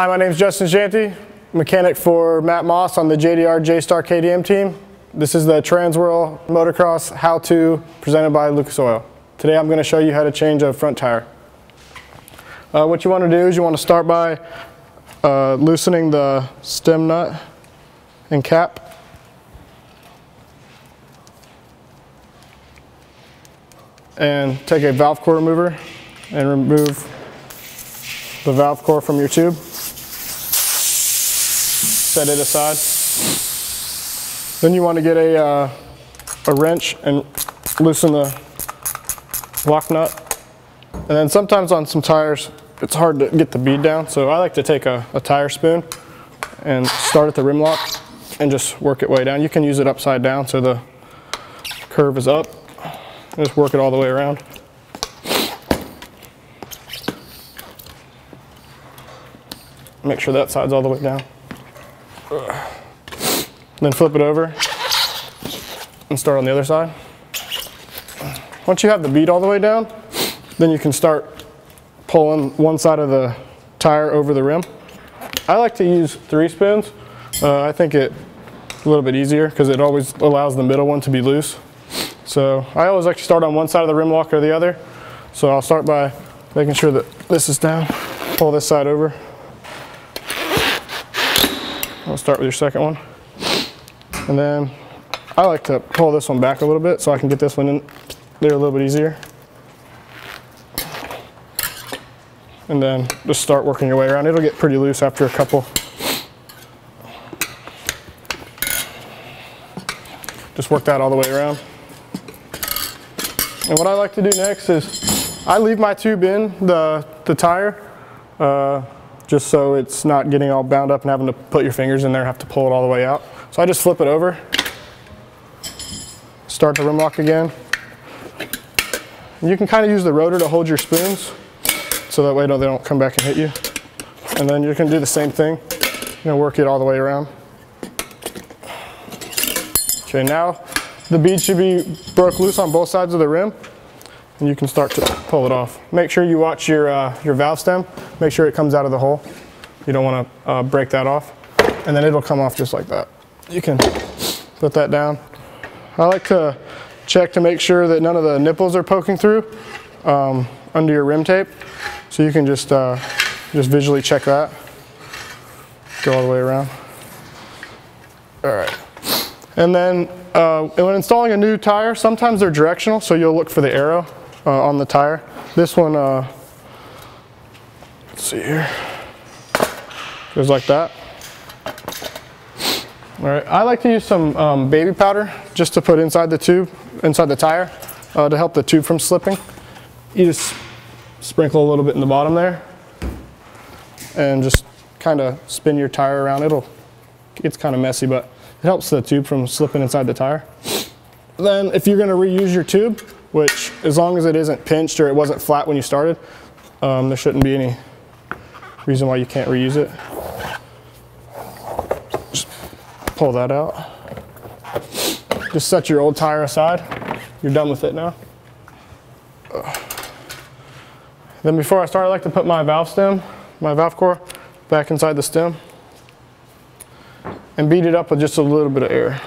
Hi, my name is Justin Shanty, mechanic for Matt Moss on the JDR J-Star KDM team. This is the TransWorld Motocross how-to presented by Lucas Oil. Today I'm going to show you how to change a front tire. What you want to do is you want to start by loosening the stem nut and cap. And take a valve core remover and remove the valve core from your tube. Set it aside. Then you want to get a wrench and loosen the lock nut. And then sometimes on some tires it's hard to get the bead down, so I like to take a tire spoon and start at the rim lock and just work it way down. You can use it upside down so the curve is up. Just work it all the way around. Make sure that side's all the way down. Then flip it over and start on the other side. Once you have the bead all the way down, then you can start pulling one side of the tire over the rim. I like to use 3 spoons. I think it's a little bit easier because it always allows the middle one to be loose. So I always like to start on one side of the rim lock or the other. So I'll start by making sure that this is down, pull this side over. I'll start with your second one. And then I like to pull this one back a little bit so I can get this one in there a little bit easier. And then just start working your way around. It'll get pretty loose after a couple. Just work that all the way around. And what I like to do next is I leave my tube in the tire just so it's not getting all bound up and having to put your fingers in there and have to pull it all the way out. So I just flip it over, start the rim lock again. And you can kind of use the rotor to hold your spoons so that way they don't come back and hit you. And then you can do the same thing. You're gonna work it all the way around. Okay, now the bead should be broke loose on both sides of the rim, and you can start to pull it off. Make sure you watch your valve stem. Make sure it comes out of the hole. You don't want to break that off, and then it'll come off just like that. You can put that down. I like to check to make sure that none of the nipples are poking through under your rim tape. So you can just visually check that. Go all the way around. All right. And then when installing a new tire, sometimes they're directional, so you'll look for the arrow on the tire. This one, let's see here, goes like that. All right, I like to use some baby powder just to put inside the tube, inside the tire, to help the tube from slipping. You just sprinkle a little bit in the bottom there, and just kind of spin your tire around. It's kind of messy, but it helps the tube from slipping inside the tire. Then if you're going to reuse your tube, which as long as it isn't pinched or it wasn't flat when you started, there shouldn't be any reason why you can't reuse it. Just pull that out. Just set your old tire aside. You're done with it now. Then before I start, I like to put my valve core back inside the stem and beat it up with just a little bit of air.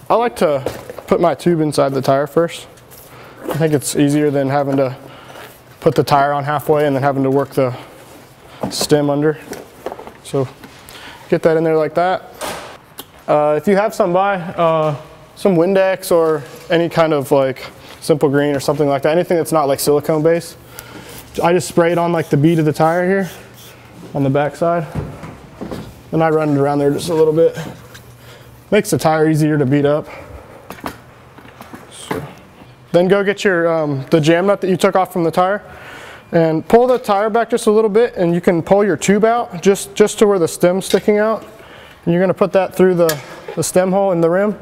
I like to put my tube inside the tire first. I think it's easier than having to put the tire on halfway and then having to work the stem under. So get that in there like that. If you have some some Windex or any kind of like Simple Green or something like that, anything that's not like silicone based, I just spray it on like the bead of the tire here on the back side, and I run it around there just a little bit. Makes the tire easier to beat up. So, then go get your the jam nut that you took off from the tire and pull the tire back just a little bit, and you can pull your tube out just to where the stem's sticking out, and you're going to put that through the stem hole in the rim.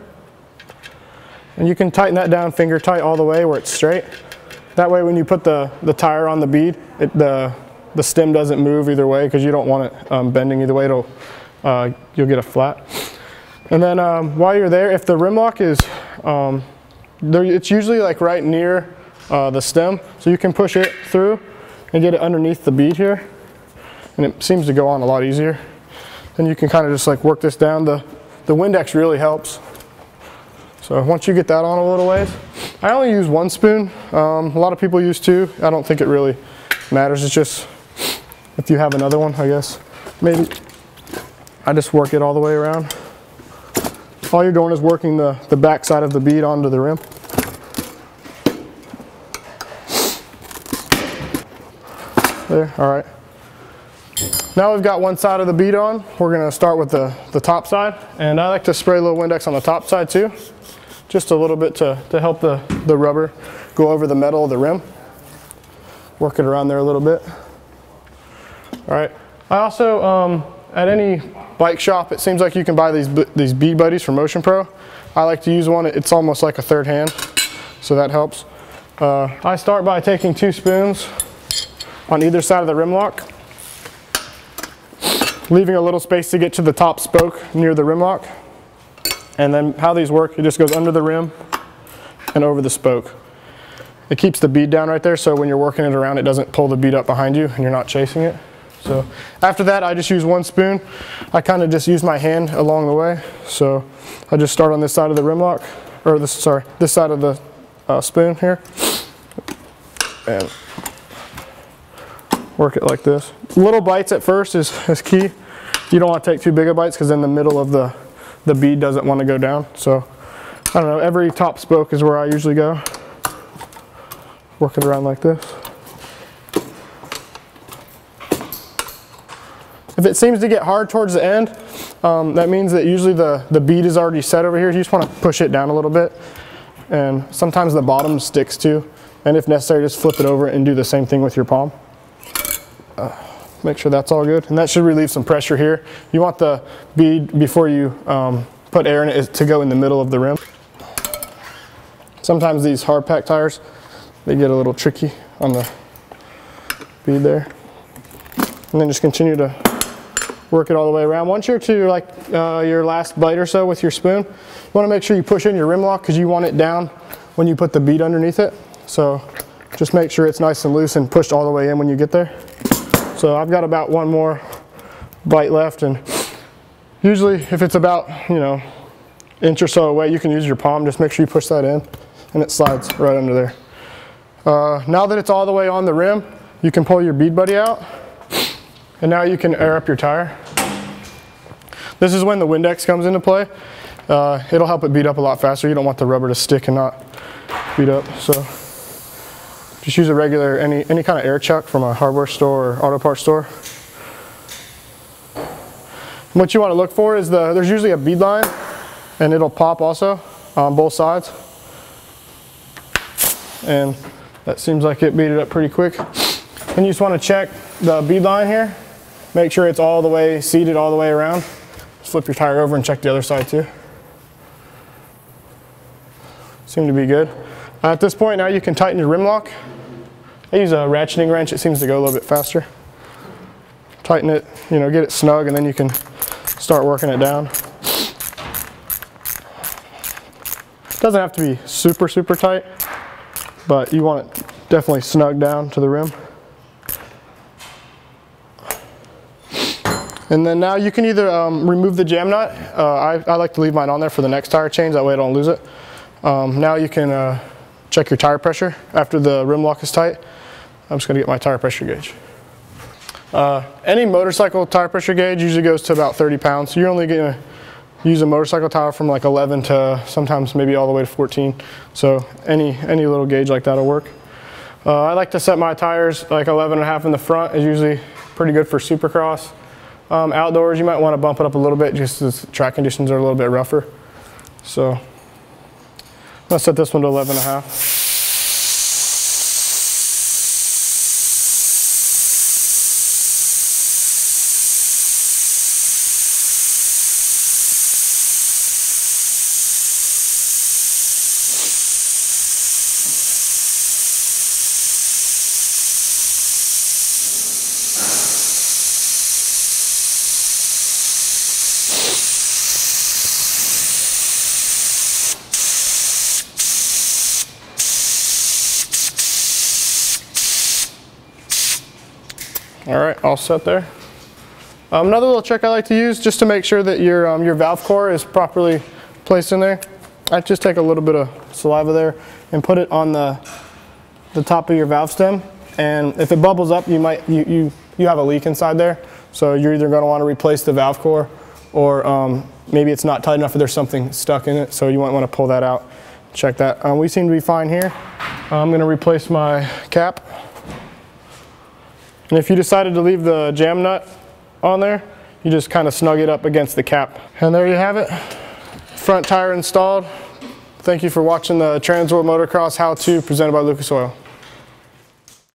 And you can tighten that down finger tight all the way where it's straight. That way when you put the tire on the bead, the stem doesn't move either way because you don't want it bending either way. You'll get a flat. And then while you're there, if the rim lock is It's usually like right near the stem, so you can push it through and get it underneath the bead here, and it seems to go on a lot easier. Then you can kind of just like work this down. The Windex really helps. So once you get that on a little ways, I only use 1 spoon. A lot of people use 2. I don't think it really matters. It's just if you have another one, I guess. Maybe I just work it all the way around. All you're doing is working the back side of the bead onto the rim. There, all right. Now we've got one side of the bead on. We're gonna start with the top side. And I like to spray a little Windex on the top side too. Just a little bit to help the rubber go over the metal of the rim. Work it around there a little bit. All right. I also, at any bike shop, it seems like you can buy these bead buddies from Motion Pro. I like to use one. It's almost like a third hand, so that helps. I start by taking 2 spoons on either side of the rim lock, leaving a little space to get to the top spoke near the rim lock. And then how these work, it just goes under the rim and over the spoke. It keeps the bead down right there, so when you're working it around, it doesn't pull the bead up behind you and you're not chasing it. So after that, I just use 1 spoon. I kind of just use my hand along the way. So I just start on this side of the rim lock, or this side of the spoon here, and work it like this. Little bites at first is key. You don't want to take too big of bites because then the middle of the bead doesn't want to go down. So I don't know, every top spoke is where I usually go. Work it around like this. If it seems to get hard towards the end, that means that usually the bead is already set over here. You just want to push it down a little bit. And sometimes the bottom sticks too. And if necessary, just flip it over and do the same thing with your palm. Make sure that's all good. And that should relieve some pressure here. You want the bead, before you put air in it, to go in the middle of the rim. Sometimes these hard pack tires, they get a little tricky on the bead there. And then just continue to work it all the way around. Once you're to like your last bite or so with your spoon, you want to make sure you push in your rim lock because you want it down when you put the bead underneath it. So just make sure it's nice and loose and pushed all the way in when you get there. So I've got about 1 more bite left, and usually if it's about, you know, inch or so away, you can use your palm. Just make sure you push that in and it slides right under there. Now that it's all the way on the rim, you can pull your bead buddy out, and now you can air up your tire. This is when the Windex comes into play. It'll help it beat up a lot faster. You don't want the rubber to stick and not beat up. So just use a regular, any kind of air chuck from a hardware store or auto parts store. And what you want to look for is there's usually a bead line, and it'll pop also on both sides. And that seems like it beat it up pretty quick. And you just want to check the bead line here. Make sure it's all the way seated all the way around. Just flip your tire over and check the other side too. Seem to be good. At this point now you can tighten your rim lock. I use a ratcheting wrench. It seems to go a little bit faster. Tighten it, you know, get it snug, and then you can start working it down. It doesn't have to be super, super tight, but you want it definitely snug down to the rim. And then now you can either remove the jam nut. I like to leave mine on there for the next tire change, that way I don't lose it. Now you can check your tire pressure after the rim lock is tight. I'm just going to get my tire pressure gauge. Any motorcycle tire pressure gauge usually goes to about 30 pounds. So you're only going to use a motorcycle tire from like 11 to sometimes maybe all the way to 14. So any little gauge like that will work. I like to set my tires like 11.5 in the front is usually pretty good for Supercross. Outdoors you might want to bump it up a little bit just as track conditions are a little bit rougher. So let's set this one to 11.5. All right, all set there. Another little trick I like to use just to make sure that your valve core is properly placed in there. I just take a little bit of saliva there and put it on the top of your valve stem. And if it bubbles up, you have a leak inside there. So you're either going to want to replace the valve core, or maybe it's not tight enough or there's something stuck in it. So you might want to pull that out. Check that. We seem to be fine here. I'm going to replace my cap. And if you decided to leave the jam nut on there, you just kind of snug it up against the cap. And there you have it. Front tire installed. Thank you for watching the TransWorld Motocross how-to presented by Lucas Oil.